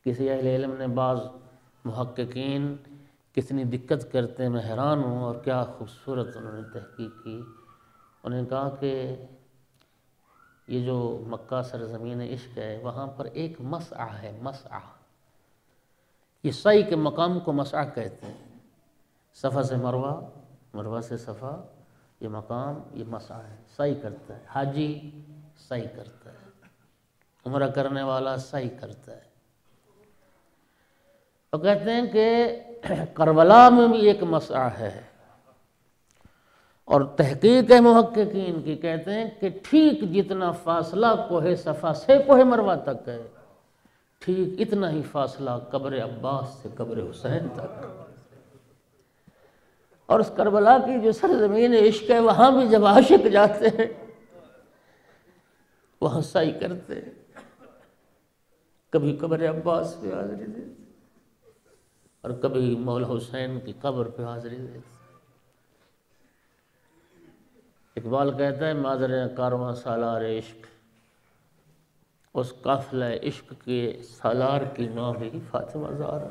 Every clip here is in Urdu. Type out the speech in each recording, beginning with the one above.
کسی اہل علم نے، بعض محققین کتنی دقت کرتے ہیں، میں حیران ہوں، اور کیا خوبصورت انہوں نے تحقیق کی۔ انہوں نے کہا کہ یہ جو مکہ سرزمین عشق ہے، وہاں پر ایک مسعی ہے، مسعی، یہ سعی کے مقام کو مسعی کہتے ہیں۔ صفا سے مروہ، مروہ سے صفا، یہ مقام، یہ مسعی ہے، سعی کرتا ہے، حاجی سعی کرتا ہے، عمرہ کرنے والا سعی کرتا ہے۔ وہ کہتے ہیں کہ کربلا میں بھی ایک مسعی ہے، اور تحقیق ہے محققین کی، کہتے ہیں کہ ٹھیک جتنا فاصلہ کوہ صفا سے کوہ مروہ تک ہے، ٹھیک اتنا ہی فاصلہ قبر عباس سے قبر حسین تک۔ اور اس کربلا کی جو سرزمین عشق ہے، وہاں بھی جب عاشق جاتے ہیں وہاں سعی کرتے ہیں، کبھی قبر عباس پہ حاضری دیتے اور کبھی مولا حسین کی قبر پہ حاضری دیتے۔ اقبال کہتا ہے مادر کارواں سالار عشق، اس قافلہ عشق کے سالار کی ماں بھی فاطمہ زہرا۔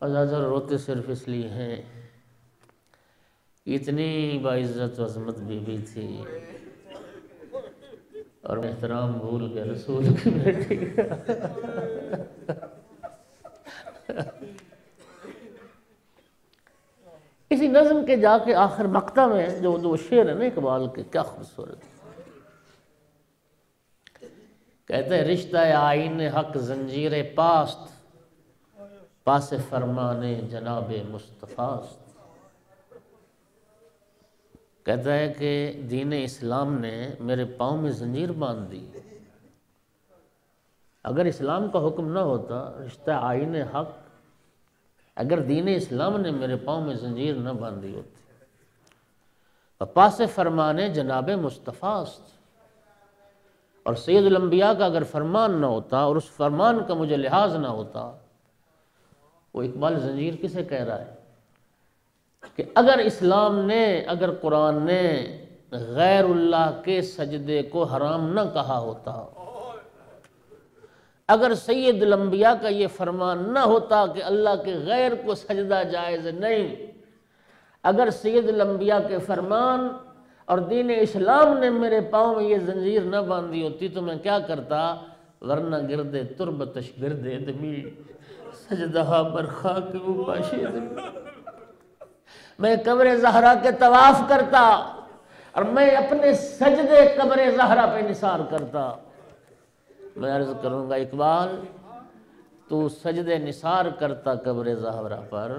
ازازر روتے صرف اس لیے ہیں، اتنی باعزت و عظمت بی بی تھی، اور احترام بھول کے رسول کی بیٹی۔ اسی نظم کے جا کے آخر مقطع میں جو دو شعر ہیں نا اقبال کے، کیا خوبصورت، کہتے ہیں رشتہ آئین حق زنجیر پاست، پاس فرمان جناب مصطفیٰ است۔ کہتا ہے کہ دین اسلام نے میرے پاؤں میں زنجیر باندھ دی، اگر اسلام کا حکم نہ ہوتا، رشتہ آئین حق، اگر دین اسلام نے میرے پاؤں میں زنجیر نہ باندھی ہوتی، پاس فرمان جناب مصطفیٰ است، اور سید الانبیاء کا اگر فرمان نہ ہوتا اور اس فرمان کا مجھے لحاظ نہ ہوتا، وہ اقبال زنجیر کسے کہہ رہا ہے کہ اگر اسلام نے، اگر قرآن نے غیر اللہ کے سجدے کو حرام نہ کہا ہوتا، اگر سید الانبیاء کا یہ فرمان نہ ہوتا کہ اللہ کے غیر کو سجدہ جائز نہیں، اگر سید الانبیاء کے فرمان اور دین اسلام نے میرے پاؤں میں یہ زنجیر نہ باندھی ہوتی تو میں کیا کرتا، ورنہ گردے تربتش گردے دمی سجدہ برخاک و پاشید، میں قبر زہرا کے طواف کرتا اور میں اپنے سجدے قبر زہرا پہ نثار کرتا۔ میں عرض کروں گا اقبال، تو سجدے نثار کرتا قبر زہرا پر،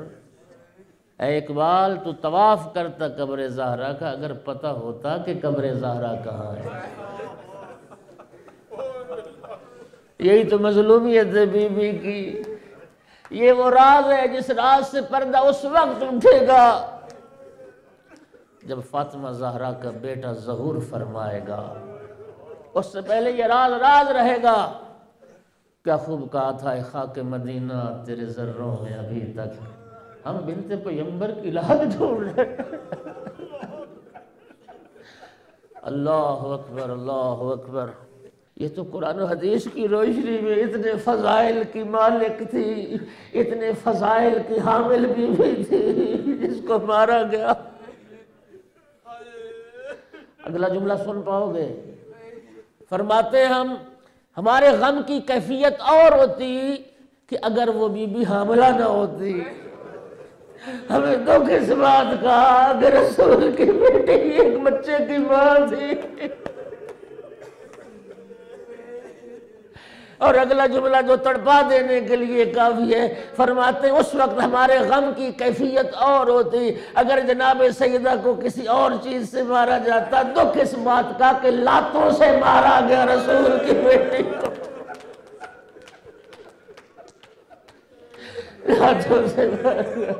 اے اقبال تو طواف کرتا قبر زہرا کا، اگر پتہ ہوتا کہ قبر زہرا کہاں ہے۔ یہی تو مظلومیت ہے بی بی کی، یہ وہ راز ہے جس راز سے پردہ اس وقت اٹھے گا جب فاطمہ زہرا کا بیٹا ظہور فرمائے گا، اس سے پہلے یہ راز رہے گا۔ کیا خوب کہا تھا اے خاک مدینہ تیرے ذروں میں ابھی تک ہم بنت پیمبر کی لحد ڈھونڈ رہے۔ اللہ اکبر، اللہ اکبر۔ یہ تو قرآن و حدیث کی روشنی میں اتنے فضائل کی مالک تھی، اتنے فضائل کی حامل بھی تھی، جس کو مارا گیا۔ اگلا جملہ سن پاؤ گے، فرماتے ہم ہمارے غم کی کیفیت اور ہوتی کہ اگر وہ بی بی حاملہ نہ ہوتی، ہمیں دکھ اس بات کا کہ رسول کی بیٹی ایک بچے کی ماں تھی۔ اور اگلا جملہ جو تڑپا دینے کے لیے کافی ہے، فرماتے ہیں اس وقت ہمارے غم کی کیفیت اور ہوتی اگر جناب سیدہ کو کسی اور چیز سے مارا جاتا، دکھ اس بات کا کہ لاتوں سے مارا گیا رسول کی بیٹی کو، لاتوں سے مارا گیا۔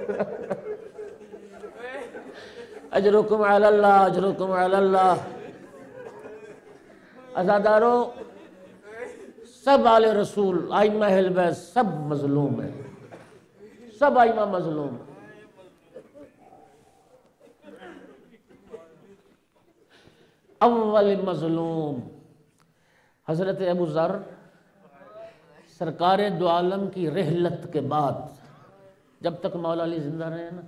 اجرکم علی اللہ، اجرکم علی اللہ۔ عزادارو، سب آل رسول، ائمہ اہل بیت سب مظلوم ہیں، سب ائمہ مظلوم ہیں۔ اول مظلوم حضرت ابو ذر سرکار دو عالم کی رحلت کے بعد جب تک مولا علی زندہ رہے نا،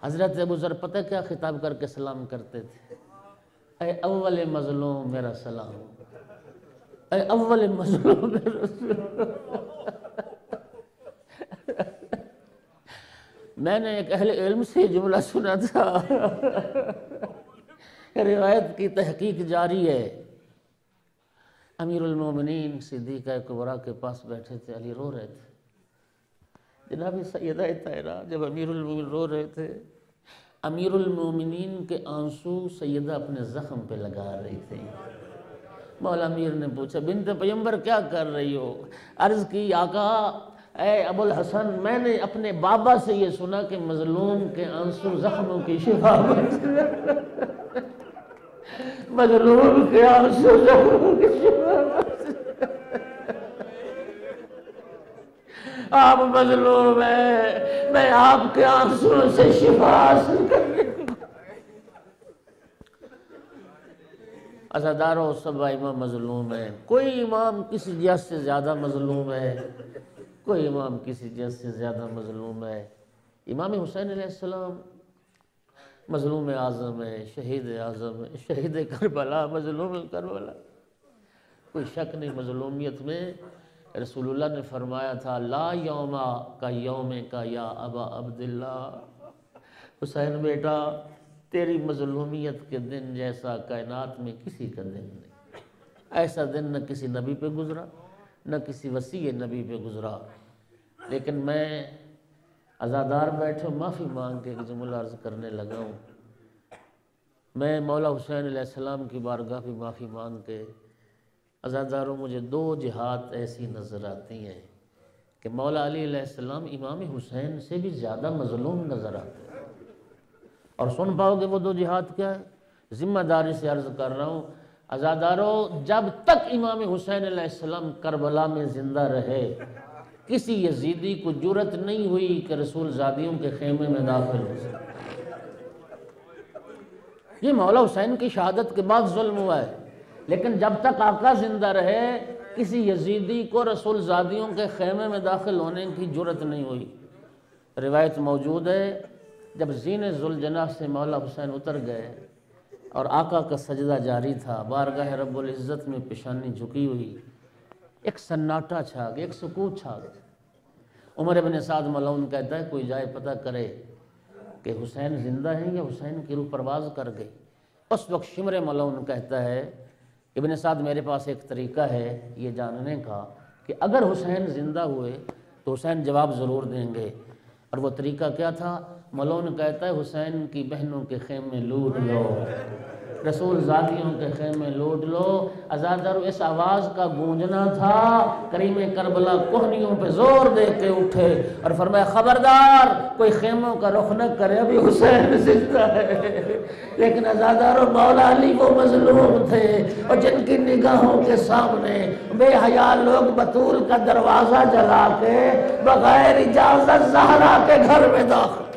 حضرت ابو ذر پتہ کیا خطاب کر کے سلام کرتے تھے؟ اے اول مظلوم میرا سلام، اے اول مظلوم میرا سلام۔ میں نے ایک اہل علم سے جملہ سنا تھا، روایت کی تحقیق جاری ہے، امیر المومنین صدیقہ کبریٰ کے پاس بیٹھے تھے، علی رو رہے تھے۔ جناب سیدہ طاہرہ جب امیر المومنین رو رہے تھے، امیر المومنین کے آنسو سیدہ اپنے زخم پہ لگا رہی تھی۔ مولا امیر نے پوچھا بنت پیغمبر کیا کر رہی ہو؟ عرض کی آقا اے ابو الحسن میں نے اپنے بابا سے یہ سنا کہ مظلوم کے آنسو زخموں کی شفا مظلوم کے آنسو زخموں کی شفا۔ آپ مظلوم ہیں، میں آپ کے آنسو سے شفا حاصل کرنے عزادارو سب امام مظلوم ہیں، کوئی امام کسی جہت سے زیادہ مظلوم ہے، کوئی امام کسی جہت سے زیادہ مظلوم ہے۔ امام حسین علیہ السلام مظلوم اعظم ہے، شہید اعظم ہے، شہید کربلا، مظلوم کربلا، کوئی شک نہیں مظلومیت میں۔ رسول اللہ نے فرمایا تھا لا یوم کا یوم کا یا ابا عبداللہ، حسین بیٹا تیری مظلومیت کے دن جیسا کائنات میں کسی کا دن نہیں، ایسا دن نہ کسی نبی پہ گزرا نہ کسی وسیع نبی پہ گزرا۔ لیکن میں عزادار بیٹھے معافی مانگ کے جملہ عرض کرنے لگا ہوں، میں مولا حسین علیہ السلام کی بارگاہ پہ معافی مانگ کے عزاداروں مجھے دو جہات ایسی نظر آتی ہیں کہ مولا علی علیہ السلام امام حسین سے بھی زیادہ مظلوم نظر آتے ہیں، اور سن پاؤ گے وہ دو جہات کیا ہے؟ ذمہ داری سے عرض کر رہا ہوں عزاداروں، جب تک امام حسین علیہ السلام کربلا میں زندہ رہے کسی یزیدی کو جرأت نہیں ہوئی کہ رسول زادیوں کے خیمے میں داخل ہو سکے۔ یہ مولا حسین کی شہادت کے بعد ظلم ہوا ہے، لیکن جب تک آقا زندہ رہے کسی یزیدی کو رسول زادیوں کے خیمے میں داخل ہونے کی جرأت نہیں ہوئی۔ روایت موجود ہے جب زین ذوالجناح سے مولا حسین اتر گئے اور آقا کا سجدہ جاری تھا، بارگاہ رب العزت میں پیشانی جھکی ہوئی، ایک سناٹا چھا گیا، ایک سکوت چھا گیا۔ عمر بن سعد ملعون کہتا ہے کوئی جائے پتہ کرے کہ حسین زندہ ہیں یا حسین کی روح پرواز کر گئی۔ اس وقت شمر ملعون کہتا ہے ابن سعد میرے پاس ایک طریقہ ہے یہ جاننے کا کہ اگر حسین زندہ ہوئے تو حسین جواب ضرور دیں گے، اور وہ طریقہ کیا تھا؟ ملعون کہتا ہے حسین کی بہنوں کے خیمے لوٹ لو، رسول زادیوں کے خیمے لوٹ لو۔ عزادارو اس آواز کا گونجنا تھا، کریم کربلا کوہنیوں پہ زور دے کے اٹھے اور فرمایا خبردار کوئی خیموں کا رخ نہ کرے، ابھی حسین زندہ ہے۔ لیکن عزادارو مولا علی وہ مظلوم تھے اور جن کی نگاہوں کے سامنے بے حیا لوگ بطول کا دروازہ جلا کے بغیر اجازت زہرا کے گھر میں داخل،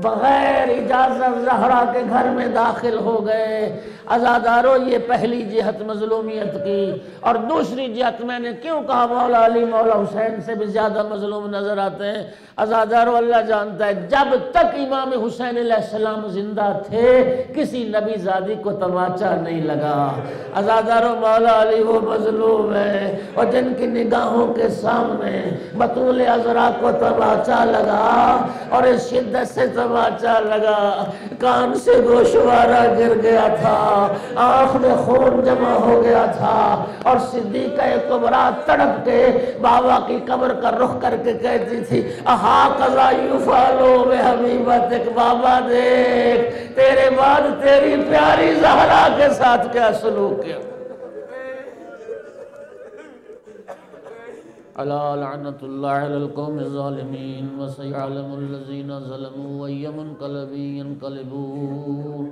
بغیر اجازت زہرا کے گھر میں داخل ہو گئے۔ عزادارو یہ پہلی جہت مظلومیت کی، اور دوسری جہت میں نے کیوں کہا مولا علی مولا حسین سے بھی زیادہ مظلوم نظر آتے ہیں؟ عزادارو اللہ جانتا ہے جب تک امام حسین علیہ السلام زندہ تھے کسی نبی زادی کو تماچا نہیں لگا۔ عزادارو مولا علی وہ مظلوم ہے اور جن کی نگاہوں کے سامنے بطول عذرا کو تماچا لگا، اور اس شدت سے تماچا لگا کان سے گوشوارہ گر گیا تھا، آنکھ میں خون جمع ہو گیا تھا، اور صدیقہ کبریٰ تڑپ کے بابا کی قبر کا رخ کر کے کہتی تھی احاقذا یفعلوا بحبیبتک، بابا دیکھ تیرے بعد تیری پیاری زہرا کے ساتھ کیا سلوک کیا۔ الا لعنت اللہ علی القوم الظالمین وسیعلم الذین ظلموا ای منقلب ینقلبون۔